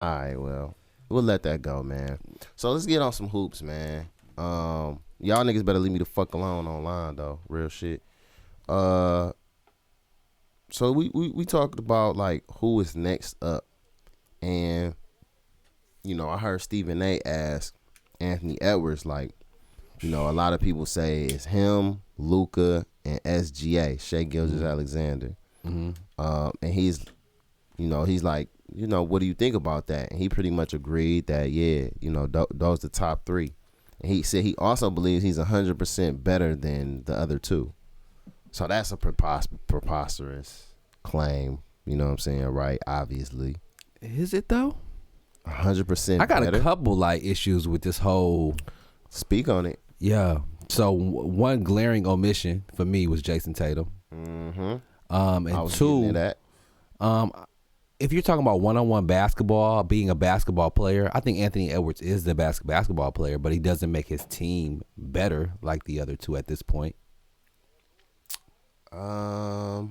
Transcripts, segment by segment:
All right, well, we'll let that go, man. So let's get on some hoops, man. Y'all niggas better leave me the fuck alone online though. Real shit. Uh, so we talked about like who is next up, and I heard Stephen A. ask Anthony Edwards like, a lot of people say it's him, Luca, and SGA, Shea Gilgeous Alexander. And he's like, what do you think about that? And he pretty much agreed that, yeah, those the top three. And he said he also believes he's 100% better than the other two. So that's a preposterous claim. You know what I'm saying, right? Obviously. Is it though? 100% I got better. a couple like issues with this whole. Speak on it. Yeah. So one glaring omission for me was Jason Tatum. I And was getting to two, that. if you're talking about one-on-one basketball, being a basketball player, I think Anthony Edwards is the basketball player, but he doesn't make his team better like the other two at this point. I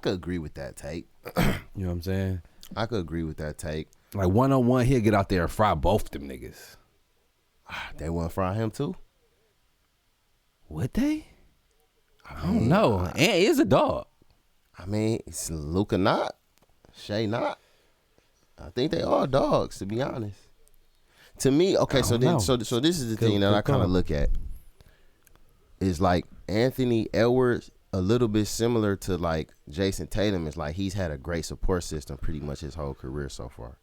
could agree with that take. You know what I'm saying? I could agree with that take. Like one-on-one, he'll get out there and fry both them niggas. They want to fry him too? Would they? I don't know. Ant is a dog. I mean, it's Luka not, Shea not. I think they are dogs, to be honest. To me, okay, so then, so this is the thing that I kind of look at. Is like Anthony Edwards a little bit similar to like Jason Tatum. It's like he's had a great support system pretty much his whole career so far.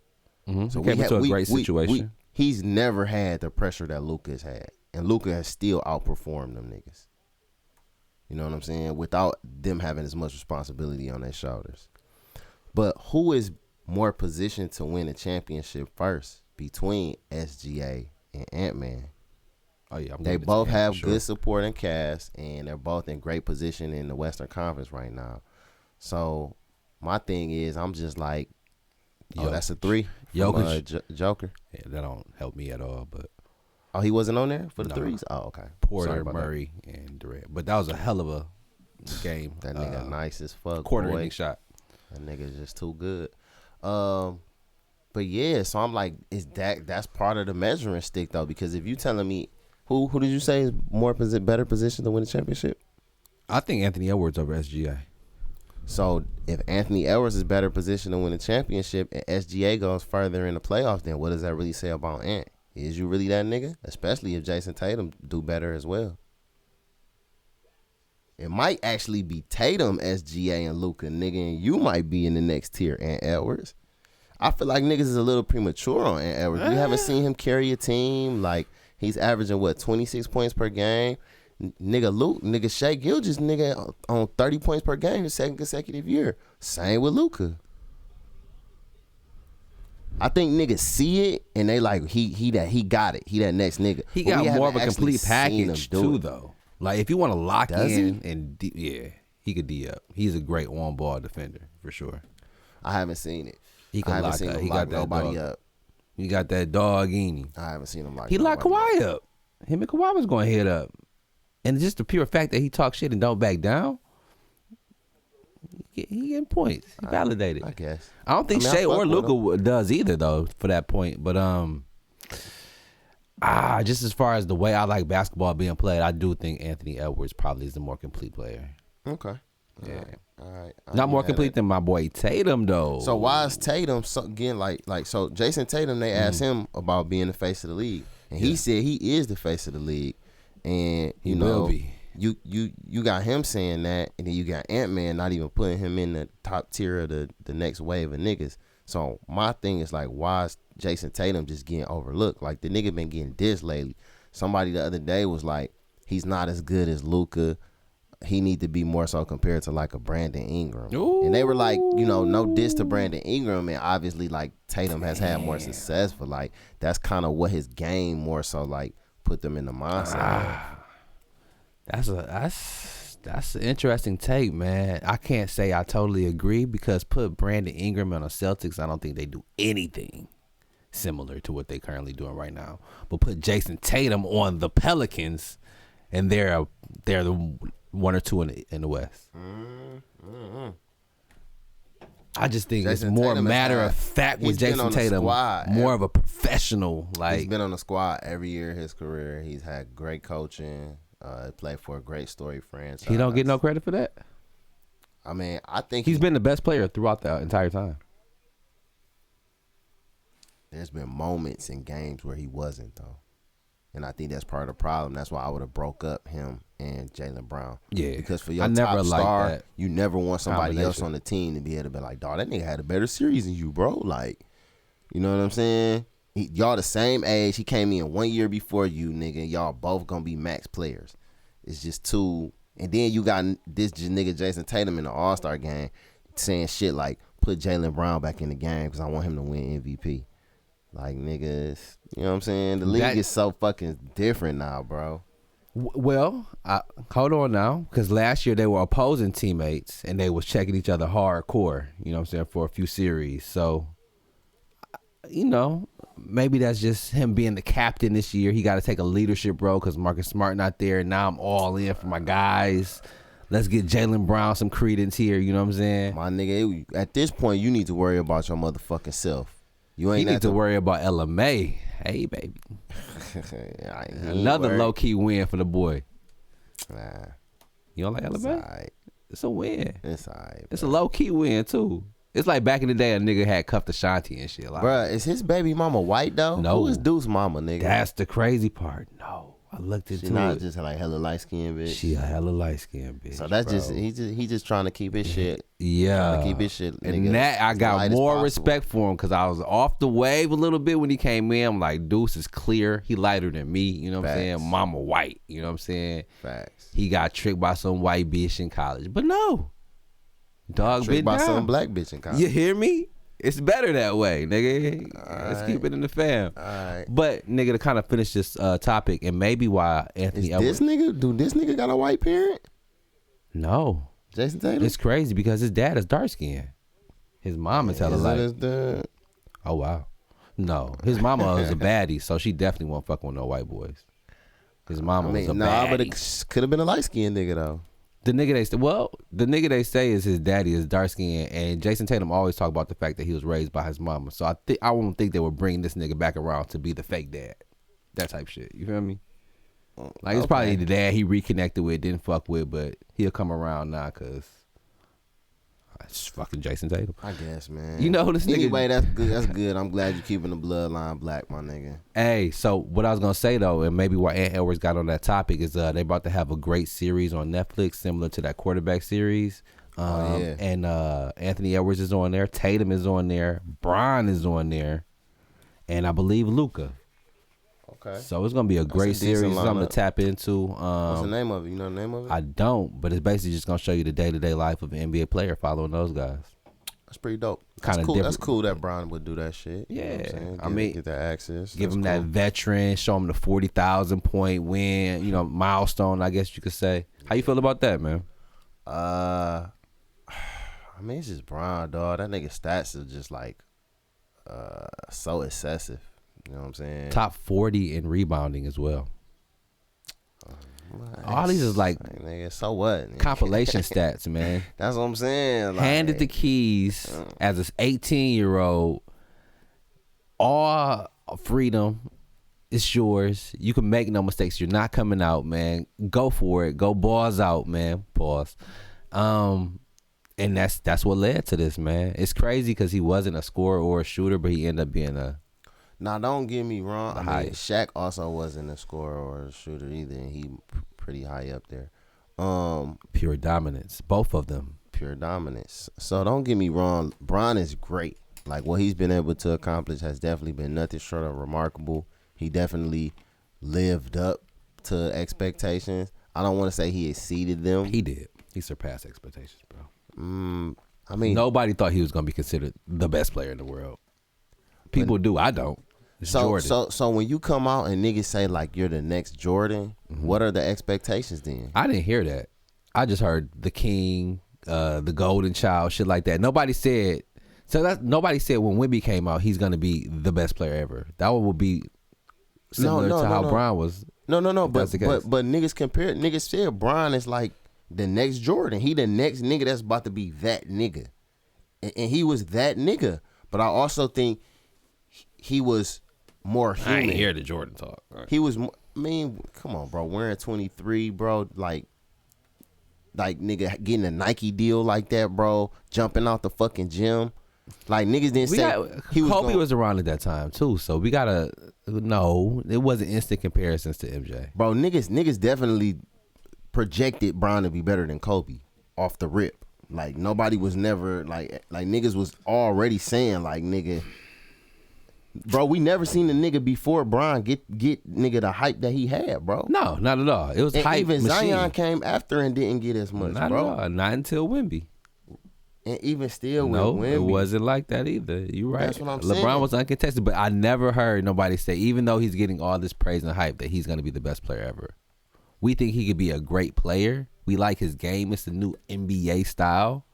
So came into a great situation. He's never had the pressure that Luka has had, and Luka has still outperformed them niggas. You know what I'm saying? Without them having as much responsibility on their shoulders. But who is more positioned to win a championship first between SGA and Ant-Man? Oh yeah, they both have good supporting cast, and they're both in great position in the Western Conference right now. So my thing is, I'm just like, that's a 3 from Joker. Yeah, that don't help me at all. But he wasn't on there for the threes. Oh, okay. Porter, Murray, and Durant. But that was a hell of a game. That nigga nice as fuck. Quarter inning shot. That nigga's just too good. But yeah, so I'm like, that's part of the measuring stick though? Because if you telling me who did you say is better position to win the championship? I think Anthony Edwards over SGA. So if Anthony Edwards is better positioned to win the championship and SGA goes further in the playoffs, then what does that really say about Ant? Is you really that nigga? Especially if Jason Tatum do better as well. It might actually be Tatum, SGA, and Luka, nigga, and you might be in the next tier, Ant Edwards. I feel like niggas is a little premature on Ant Edwards. We haven't seen him carry a team. Like, he's averaging, 26 points per game? Nigga Shea Gilgeous, nigga, on 30 points per game the second consecutive year. Same with Luka. I think niggas see it and they like he got it. He that next nigga. He got more of a complete package too, though. Like if you want to lock in and he could D up. He's a great on ball defender for sure. I haven't seen it. He can lock up. He got nobody up. He got that dog in him. I haven't seen him lock. He locked Kawhi up. Him and Kawhi was going to hit up, and just the pure fact that he talks shit and don't back down. He getting points. He validated. I guess. I don't think Shea or Luka does either though for that point. But just as far as the way I like basketball being played, I do think Anthony Edwards probably is the more complete player. Okay. Yeah. All right. Not more complete than my boy Tatum though. So why is Tatum again like so Jason Tatum? They asked him about being the face of the league, and he said he is the face of the league, and he will be. You got him saying that, and then you got Ant-Man not even putting him in the top tier of the next wave of niggas. So my thing is like, why is Jason Tatum just getting overlooked? Like the nigga been getting dissed lately. Somebody the other day was like, he's not as good as Luka. He need to be more so compared to like a Brandon Ingram. Ooh. And they were like, no diss to Brandon Ingram, and obviously like Tatum has had more success, but like that's kind of what his game more so like put them in the mindset. That's an interesting take, man. I can't say I totally agree because put Brandon Ingram on the Celtics, I don't think they do anything similar to what they currently doing right now. But put Jason Tatum on the Pelicans, and they're the one or two in the West. I just think Jason it's more Tatum matter of fact with he's been Jason on the Tatum. squad More of a professional. Like he's been on the squad every year of his career. He's had great coaching. Played for a great story franchise. he don't get no credit for that. I mean, I think He's been the best player throughout the entire time. There's been moments in games where he wasn't though, and I think that's part of the problem. That's why I would have broke up him and Jaylen Brown. Yeah, because for your I never top liked star, that you never want somebody else combination. on the team to be able to be like, dog, that nigga had a better series than you, bro. Like, you know what I'm saying? Y'all the same age. He came in 1 year before you, nigga. Y'all both gonna be max players. It's just too. And then you got this nigga Jason Tatum in the All-Star game saying shit like, put Jaylen Brown back in the game because I want him to win MVP. Like, niggas, you know what I'm saying? The league is so fucking different now, bro. Well, hold on now, because last year they were opposing teammates and they was checking each other hardcore, you know what I'm saying, for a few series. So, you know, maybe that's just him being the captain this year. He got to take a leadership role because Marcus Smart not there. And now I'm all in for my guys. Let's get Jaylen Brown some credence here, you know what I'm saying? My nigga, at this point, you need to worry about your motherfucking self. You ain't need to worry about LMA. Hey, baby. Another low-key win for the boy. Nah. You don't like LMA? It's all right. It's a win. It's all right. It's a low-key win, too. It's like back in the day, a nigga had cuffed Ashanti and shit. Like, bruh, is his baby mama white, though? No. Who is Deuce mama, nigga? That's the crazy part. No. I looked into she not it. just like hella light-skinned bitch. She a hella light-skinned bitch. So that's bro. just he just trying to keep his shit. Yeah. Trying to keep his shit, nigga, and that I as got light as more possible. respect for him because I was off the wave a little bit when he came in. I'm like, Deuce is clear. He lighter than me. You know what I'm saying? Mama white. You know what I'm saying? Facts. He got tricked by some white bitch in college. But no. Dog Tricked been by down. some black bitch in college. You hear me? It's better that way, nigga. Let's keep it in the fam. All right. But nigga, to kind of finish this topic, and maybe why Anthony Edwards. Do this nigga got a white parent? No. Jason Tatum? It's crazy because his dad is dark skinned. His mom is hella light. Oh wow. No. His mama is a baddie, so she definitely won't fuck with no white boys. His mama was a baddie. But it could have been a light skinned nigga though. The nigga they say is his daddy is dark skinned, and Jason Tatum always talk about the fact that he was raised by his mama. So I won't think they would bring this nigga back around to be the fake dad, that type shit. You feel me? Like it's probably the dad he reconnected with, didn't fuck with, but he'll come around now because it's fucking Jason Tatum. I guess, man. You know this nigga. Anyway, that's good. That's good. I'm glad you're keeping the bloodline black, my nigga. Hey, so what I was gonna say though, and maybe why Ant Edwards got on that topic is they about to have a great series on Netflix similar to that quarterback series. And Anthony Edwards is on there, Tatum is on there, Bron is on there, and I believe Luka. Okay. So it's gonna be a great series, something to tap into. What's the name of it? You know the name of it? I don't, but it's basically just gonna show you the day-to-day life of an NBA player following those guys. That's pretty dope. Kinda That's cool. different. That's cool that Bron would do that shit. You know what I'm saying? I mean, get that access. Give That's him cool. that veteran, show him the 40,000 point win, milestone, I guess you could say. How you feel about that, man? I mean, it's just Bron, dog. That nigga stats is just like so excessive. You know what I'm saying? Top 40 in rebounding as well. All these is like nigga, so what? Nigga? Compilation stats, man. That's what I'm saying. Like, Handed the keys as an 18-year-old. All freedom is yours. You can make no mistakes. You're not coming out, man. Go for it. Go balls out, man. Pause. And that's what led to this, man. It's crazy because he wasn't a scorer or a shooter, but he ended up being a. Now, don't get me wrong. I mean, Shaq also wasn't a scorer or a shooter either, and he pretty high up there. Pure dominance, both of them. Pure dominance. So don't get me wrong. Bron is great. Like what he's been able to accomplish has definitely been nothing short of remarkable. He definitely lived up to expectations. I don't want to say he exceeded them. He did. He surpassed expectations, bro. I mean, nobody thought he was going to be considered the best player in the world. People do. I don't. It's Jordan. So when you come out and niggas say like you're the next Jordan, what are the expectations then? I didn't hear that. I just heard the king, the golden child, shit like that. Nobody said. So nobody said when Wemby came out he's gonna be the best player ever. That one would be similar to how Bron was. No. But niggas said Bron is like the next Jordan. He the next nigga that's about to be that nigga. and he was that nigga. But I also think he was more human. I ain't hear the Jordan talk. Right. He was. I mean, come on, bro. Wearing 23, bro. Like nigga getting a Nike deal like that, bro. Jumping out the fucking gym. Like niggas didn't say he was. Kobe was around at that time too, so we gotta. No, it wasn't instant comparisons to MJ. Bro, niggas definitely projected Bron to be better than Kobe off the rip. Like nobody was never like niggas was already saying like nigga. Bro, we never seen a nigga before Bron get nigga the hype that he had, bro. No, not at all. It was and hype even machine. Zion came after and didn't get as much, not bro. At all. Not until Wemby. And even still No, with Wemby. it wasn't like that either. You right. That's what I'm LeBron saying. was uncontested, but I never heard nobody say, even though he's getting all this praise and hype, that he's going to be the best player ever. We think he could be a great player. We like his game. It's the new NBA style.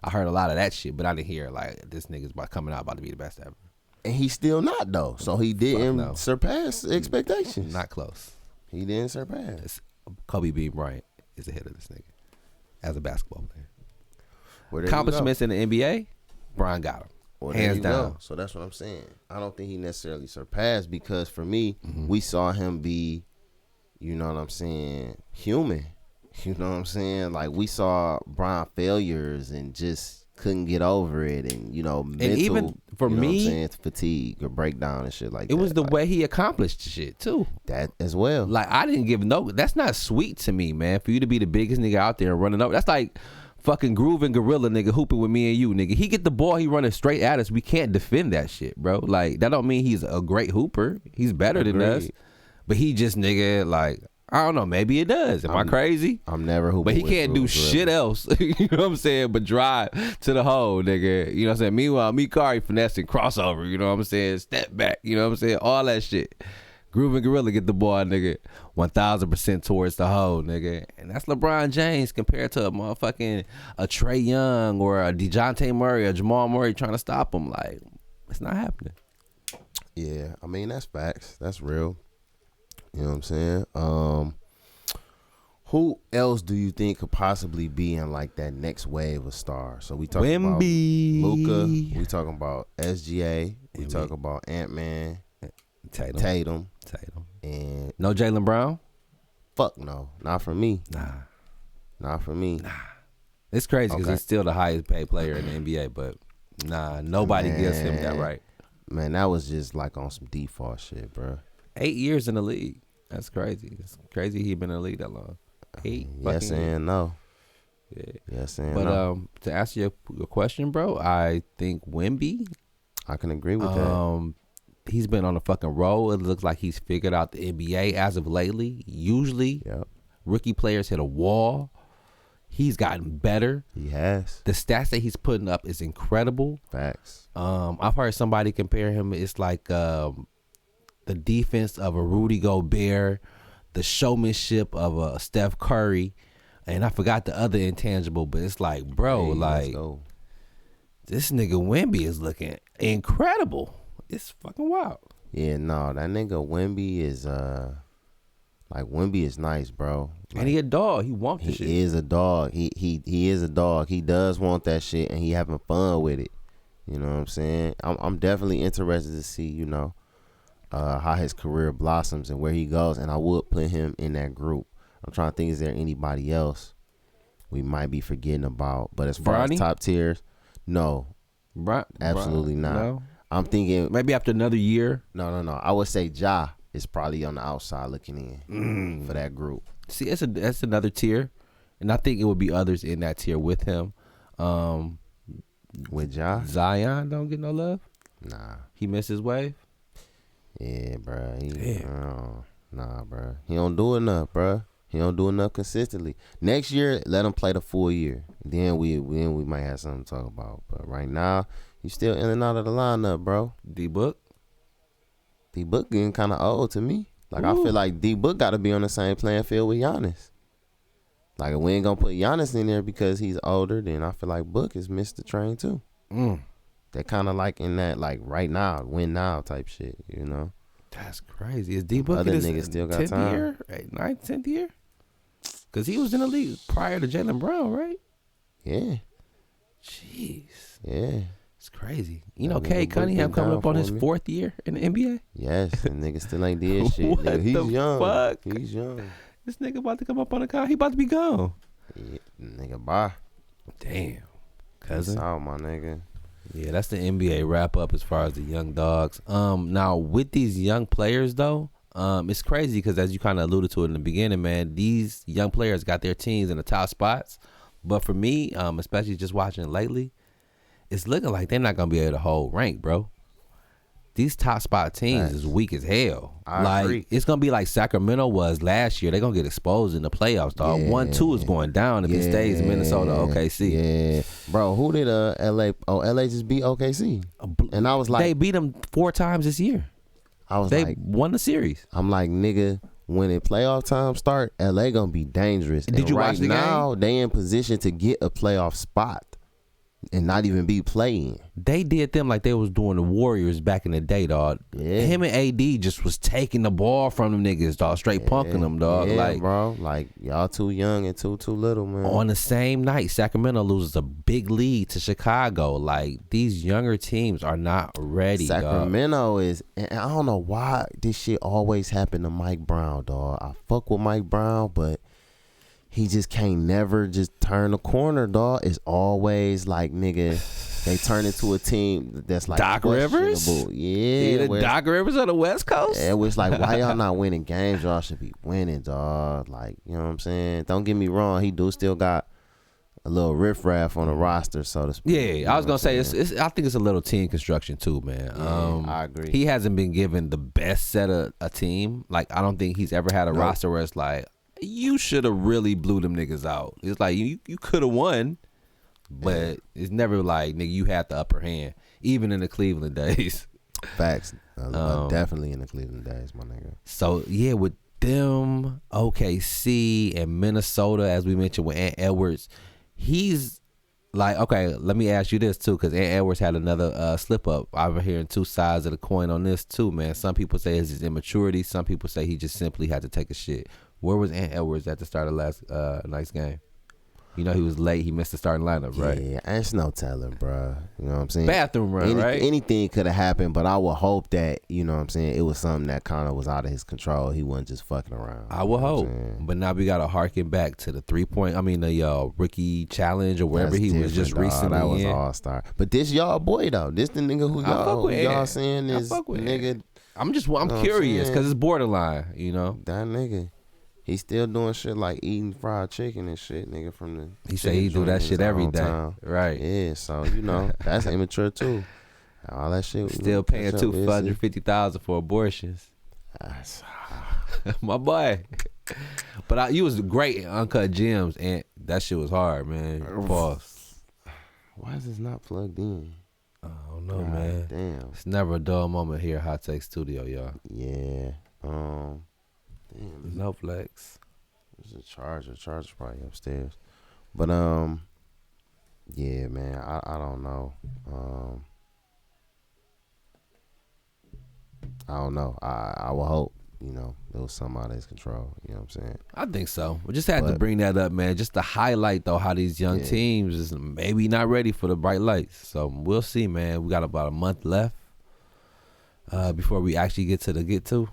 I heard a lot of that shit, but I didn't hear like this nigga's coming out about to be the best ever. And he's still not though. So he didn't no. surpass expectations. Not close. He didn't surpass. It's Kobe Bean Bryant is ahead of this nigga as a basketball player. Well, there you go. Accomplishments in the NBA, Bron got him. Well, there hands you down. go. So that's what I'm saying. I don't think he necessarily surpassed because for me, we saw him be, you know what I'm saying, human. You know what I'm saying? Like we saw Bron failures and just couldn't get over it, and you know, mental, and even for you know me, what I'm saying, fatigue or breakdown and shit like that. It was the like, way he accomplished shit too. that as well. Like I didn't give no. That's not sweet to me, man. For you to be the biggest nigga out there and running up, that's like fucking Groove and Gorilla nigga hooping with me and you, nigga. He get the ball, he running straight at us. We can't defend that shit, bro. Like that don't mean he's a great hooper. He's better than us, but he just nigga like. I don't know. Maybe it does. Am I crazy? I'm never hooping. But he with can't do Groove shit else. You know what I'm saying? But drive to the hole, nigga. You know what I'm saying? Meanwhile, Mikari finessing crossover. You know what I'm saying? Step back. You know what I'm saying? All that shit. Groove and Gorilla get the ball, nigga, 1,000% towards the hole, nigga. And that's LeBron James compared to a motherfucking a Trae Young or a DeJounte Murray or Jamal Murray trying to stop him. Like, it's not happening. Yeah, I mean, that's facts. That's real. You know what I'm saying? Who else do you think could possibly be in like that next wave of stars? So we talking about Wemby. Luka. We talking about SGA. We talking about Ant-Man, Tatum, and No Jaylen Brown? fuck no, not for me. Nah. Not for me. It's crazy because Okay. he's still the highest paid player in the NBA, but nah, nobody gives him that right. Man, that was just like on some default shit, bro. 8 years in the league. That's crazy. It's crazy he been in the league that long. 8 Yes fucking years. and no. Yeah. Yes and But no. to answer your question, bro, I think Wemby, I can agree with that. he's been on a fucking roll. It looks like he's figured out the NBA as of lately. Usually, Yep, rookie players hit a wall. He's gotten better. he has. The stats that he's putting up is incredible. Facts. I've heard somebody compare him. It's like the defense of a Rudy Gobert, the showmanship of a Steph Curry, and I forgot the other intangible. But it's like, bro, Hey, let's like go. this nigga Wemby is looking incredible. It's fucking wild. Yeah, no, that nigga Wemby is like Wemby is nice, bro. Like, And he a dog. He wants the he shit. is a dog. He is a dog. He does want that shit, and he having fun with it. You know what I'm saying? I'm definitely interested to see, you know, how his career blossoms and where he goes, and I would put him in that group. I'm trying to think, is there anybody else we might be forgetting about? But as far Bronny? as top tiers, no, absolutely not. No. I'm thinking Maybe after another year. no. I would say Ja is probably on the outside looking in for that group. See, that's another tier, and I think it would be others in that tier with him. With Ja, Zion don't get no love. nah, He missed his wave. yeah, bruh. Damn. Nah, bruh. He don't do enough, bruh. He don't do enough consistently. Next year, let him play the full year. Then we might have something to talk about. But right now, he's still in and out of the lineup, bro. D-Book. D-Book getting kind of old to me. Like, I Ooh. feel like D-Book got to be on the same playing field with Giannis. Like, if we ain't going to put Giannis in there because he's older, then I feel like Book has missed the train, too. They're kind of like in that, like, right now, win now type shit, you know? That's crazy. Is D-Book Other in his niggas still got 10th time. year? 9th, 10th year? Because he was in the league prior to Jaylen Brown, right? Yeah. Jeez. Yeah. It's crazy. You know, That nigga Cade Cunningham broke it coming down up on for his me. 4th year in the NBA. Yes, the nigga still ain't did shit. What Nigga, he's the young. fuck? He's young. This nigga about to come up on the car. He about to be gone. Yeah, nigga, bye. Damn. Peace Cousin. out, my nigga. Yeah, that's the NBA wrap up as far as the young dogs. Now with these young players though, it's crazy because as you kind of alluded to in the beginning, man, these young players got their teams in the top spots. But for me, especially just watching it lately, it's looking like they're not gonna be able to hold rank, bro. These top spot teams is weak as hell. I agree. It's gonna be like Sacramento was last year. They're gonna get exposed in the playoffs, dog. 1-2 is going down if it stays Minnesota, OKC. Yeah, bro. Who did LA? Oh, LA just beat OKC, and I was like, They beat them 4 times this year. They like, won the series. I'm like, nigga. When the playoff time start, LA gonna be dangerous. Did and you right watch the now, they in position to get a playoff spot and not even be playing. They did them like they was doing the Warriors back in the day, dog. Yeah. Him and AD just was taking the ball from them niggas, dog. Straight punking them, dog. Yeah, like, bro. Like, y'all too young and too little, man. on the same night, Sacramento loses a big lead to Chicago. Like, these younger teams are not ready, dog. Sacramento is, and I don't know why this shit always happen to Mike Brown, dog. I fuck with Mike Brown, but he just can't never just turn the corner, dog. It's always like, nigga, they turn into a team that's like Doc Rivers? questionable. Yeah. The Doc Rivers on the West Coast? It was like, why y'all not winning games? Y'all should be winning, dog. Like, you know what I'm saying? Don't get me wrong. He do still got a little riffraff on the roster, so to speak. Yeah, I was gonna say it's I think it's a little team construction too, man. I agree. He hasn't been given the best set of a team. Like, I don't think he's ever had a roster where it's like, you should have really blew them niggas out. It's like you could have won, but it's never like, nigga, you had the upper hand, even in the Cleveland days. Facts. Definitely in the Cleveland days, my nigga. So yeah, with them, OKC and Minnesota, as we mentioned with Ant Edwards, he's like, okay, let me ask you this too, because Ant Edwards had another slip up. I've been hearing 2 sides of the coin on this too, man. Some people say it's his immaturity. Some people say he just simply had to take a shit. Where was Ant Edwards at the start of last night's game? You know, he was late. He missed the starting lineup, right? Yeah, it's no telling, bro. You know what I'm saying? Bathroom run, right? Anything could have happened, but I would hope that, you know what I'm saying, it was something that kind of was out of his control. He wasn't just fucking around. I would hope. But now we got to harken back to the the rookie challenge or wherever That's he was just different, dog. recently That was in. all-star. But this y'all boy, though. This the nigga who y'all saying is nigga. I'm curious because it's borderline, you know? That nigga. He's still doing shit like eating fried chicken and shit, nigga, from the... He say he do that shit every day. Hometown. Right. Yeah, so, you know, that's immature, too. All that shit. Still paying $250,000 for abortions. My boy. But you was great in Uncut Gems, and that shit was hard, man. Pause. Why is this not plugged in? I don't know, man. Damn. It's never a dull moment here at Hot Take Studio, y'all. Yeah. Damn. No flex. There's a charger. Charger's probably upstairs. But yeah, man. I don't know. I don't know. I will hope, you know, there was something out of his control. You know what I'm saying? I think so. We just had to bring that up, man, just to highlight though how these young teams is maybe not ready for the bright lights. So we'll see, man. We got about a month left before we actually get to.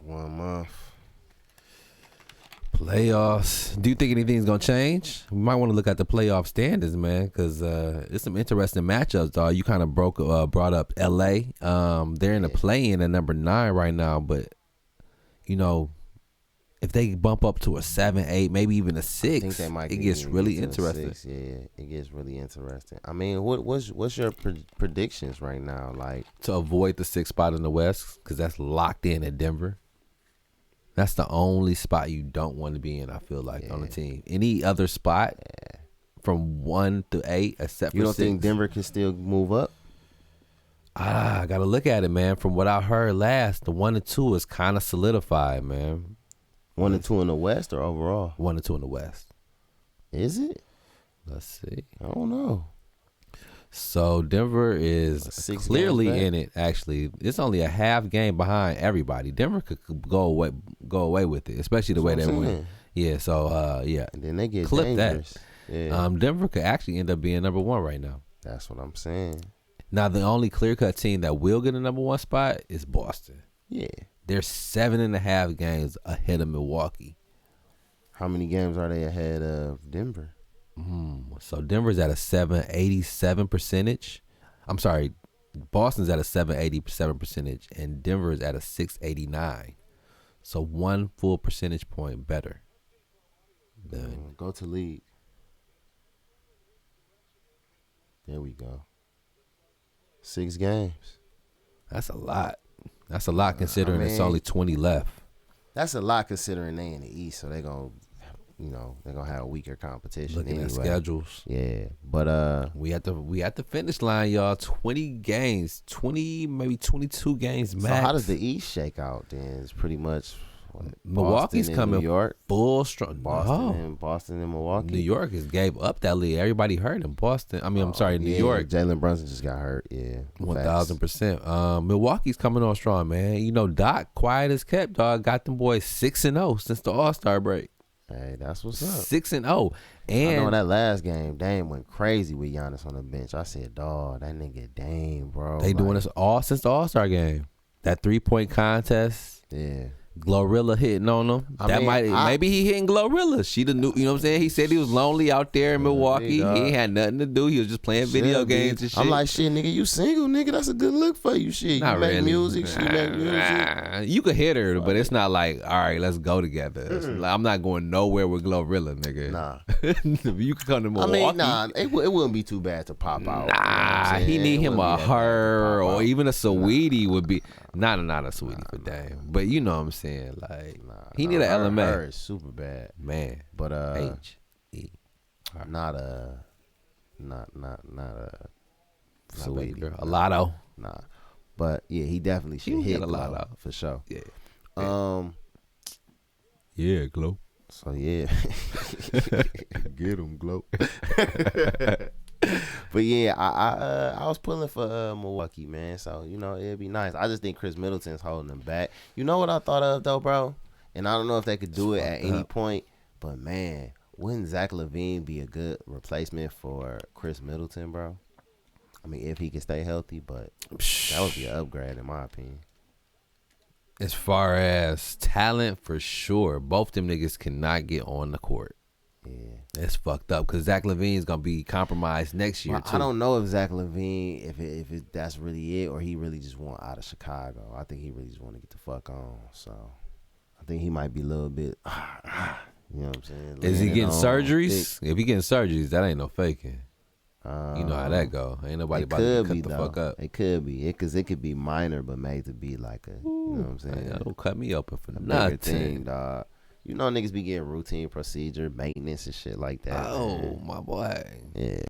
1 month. Playoffs. Do you think anything's gonna change? We might want to look at the playoff standings, man, because it's some interesting matchups, dog. You kind of brought up LA. They're in the play-in at number 9 right now, but you know, if they bump up to a 7, 8, maybe even a 6, I think they might it gets really interesting. Yeah, it gets really interesting. I mean, what's your predictions right now? Like, to avoid the 6th spot in the West, because that's locked in at Denver. That's the only spot you don't want to be in, I feel like, on the team. Any other spot from 1 to 8, except for 6. You don't think Denver can still move up? I got to look at it, man. From what I heard last, the 1 and 2 is kind of solidified, man. 1 and 2 in the West or overall? 1 and 2 in the West. Is it? Let's see. I don't know. So Denver is 6 clearly games back. in it. Actually, it's only a half game behind everybody. Denver could go away with it, especially the way they went. Yeah. So yeah. And then they get Clip dangerous. Yeah. Denver could actually end up being number one right now. That's what I'm saying. Now, the only clear-cut team that will get a number one spot is Boston. Yeah. They're 7.5 games ahead of Milwaukee. How many games are they ahead of Denver? So Denver's at a 787 percentage. I'm sorry, Boston's at a 787 percentage, and Denver is at a 689. So 1 full percentage point better. Go to league. There we go. 6 games. That's a lot. That's a lot considering it's only 20 left. That's a lot considering they in the East, so they're gonna, they're gonna have weaker competition. Looking anyway. at schedules. Yeah, but we at the finish line, y'all. 20 games, 20 maybe 22 games max. So how does the East shake out? Then it's pretty much Milwaukee's Boston coming New York, full strong. Boston and Milwaukee. New York gave up that lead. Everybody hurt in Boston. I'm sorry, New York. Jalen Brunson just got hurt. Yeah, 1,000%. Milwaukee's coming on strong, man. Doc, quiet as kept, dog. Got them boys 6-0 since the All-Star break. Hey, that's what's up. 6-0. And I know that last game, Dame went crazy with Giannis on the bench. I said, dog, that nigga Dame, bro. They doing this all since the All-Star game. That 3-point contest. Yeah. Glorilla hitting on him. Maybe he hitting Glorilla. She the new, you know what I'm saying? He said he was lonely out there in Milwaukee. He ain't had nothing to do. He was just playing video games and shit. I'm like, shit, nigga, you single, nigga. That's a good look for you, shit. Not you make really. music, she make music. You could hit her, but it's not like, all right, let's go together. Like, I'm not going nowhere with Glorilla, nigga. Nah. You could come to Milwaukee. It wouldn't be too bad to pop out. Nah, he need him a her or even a Saweetie would be. Not a Saweetie for Dame. But you know what I'm saying? Like, he need an LMA. Her is super bad. Man. But H-E. not a Saweetie girl. A lotto. Nah. But yeah, he definitely should hit a Glow lotto. for sure. Yeah. Yeah, Glow. So yeah. Get him, Glow. But yeah, I was pulling for Milwaukee, man. So, it'd be nice. I just think Chris Middleton's holding them back. You know what I thought of though, bro? And I don't know if they could do it at any point, but man, wouldn't Zach LaVine be a good replacement for Chris Middleton, bro? I mean, if he can stay healthy, but that would be an upgrade in my opinion. As far as talent, for sure, both them niggas cannot get on the court. Yeah. That's fucked up because Zach LaVine's gonna be compromised next year too. I don't know if Zach LaVine, if that's really it, or he really just want out of Chicago. I think he really just want to get the fuck on. So I think he might be a little bit. You know what I'm saying? Is he getting surgeries? If he getting surgeries, that ain't no faking. You know how that go. Ain't nobody about to cut the fuck up. It could be because it could be minor, but made to be like a. You know what I'm saying? Don't cut me open for a nothing. Bigger thing, dog. Niggas be getting routine procedure, maintenance and shit like that. Oh, man. My boy. Yeah.